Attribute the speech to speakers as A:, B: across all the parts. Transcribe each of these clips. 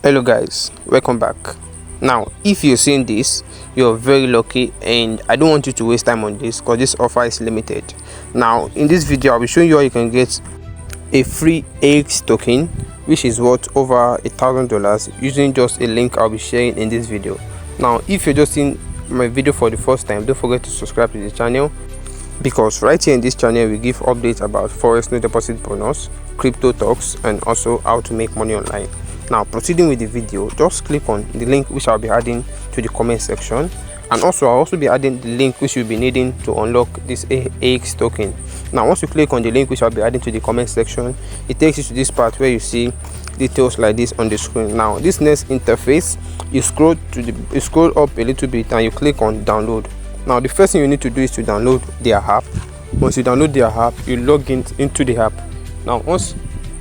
A: Hello guys, welcome back. Now if you're seeing this, you're very lucky, and I don't want you to waste time on this because this offer is limited. Now in this video I'll be showing you how you can get a free AIX token which is worth over $1,000 using just a link I'll be sharing in this video. Now if you're just seeing my video for the first time, don't forget to subscribe to the channel, because right here in this channel we give updates about forex no deposit bonus, crypto talks, and also how to make money online. Now proceeding with the video, just click on the link which I'll be adding to the comment section, and also I'll also be adding the link which you'll be needing to unlock this AIX token. Now once you click on the link which I'll be adding to the comment section, it takes you to this part where you see details like this on the screen. Now this next interface, you scroll up a little bit and you click on download. Now the first thing you need to do is to download their app. Once you download their app, you log into the app. Now once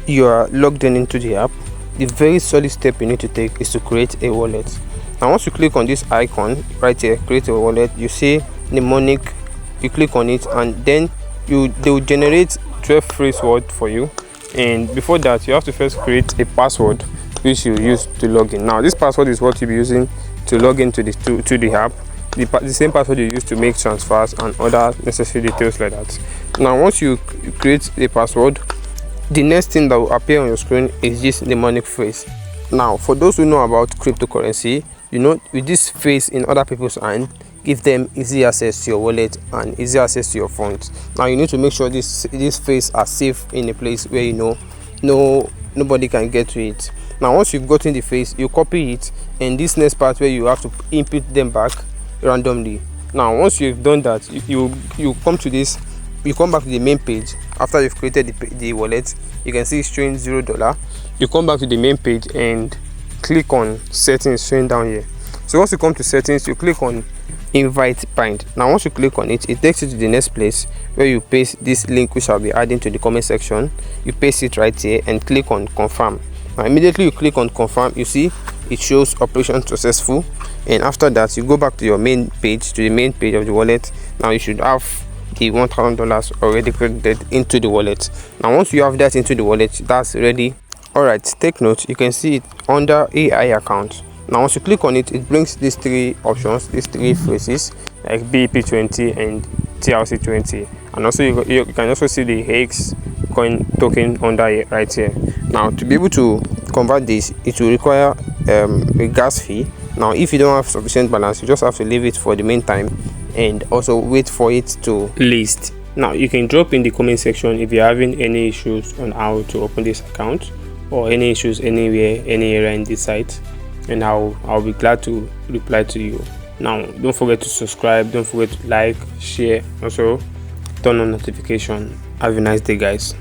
A: you are logged into the app, the very solid step you need to take is to create a wallet. Now once you click on this icon right here, create a wallet, you see mnemonic, you click on it, and then they will generate 12 phrase words for you. And before that, you have to first create a password which you use to log in. Now this password is what you'll be using to log into the app, the same password you use to make transfers and other necessary details like that. Now once you create a password, the next thing that will appear on your screen is this mnemonic phrase. Now for those who know about cryptocurrency, you know, with this phrase in other people's hand, give them easy access to your wallet and easy access to your funds. Now you need to make sure this phrase are safe in a place where you know nobody can get to it. Now once you've gotten the phrase, you copy it, and this next part where you have to input them back randomly. Now once you've done that, you come to this, you come back to the main page. After you've created the wallet, you can see it's showing $0. You come back to the main page and click on settings showing down here. So once you come to settings, you click on invite bind. Now once you click on it, it takes you to the next place where you paste this link which I'll be adding to the comment section. You paste it right here and click on confirm. Now immediately you click on confirm, you see it shows operation successful, and after that you go back to your main page, to the main page of the wallet. Now you should have the $1,000 already credited into the wallet. Now once you have that into the wallet, that's ready. Alright, take note, you can see it under AI account. Now once you click on it, it brings these three options, these three phrases like BEP20 and TRC20, and also you can also see the AIX coin token under it right here. Now to be able to convert this, it will require a gas fee. Now if you don't have sufficient balance, you just have to leave it for the meantime and also wait for it to list. Now you can drop in the comment section if you're having any issues on how to open this account, or any issues anywhere, any area in this site, and I'll be glad to reply to you. Now don't forget to subscribe, don't forget to like, share, also turn on notification. Have a nice day guys.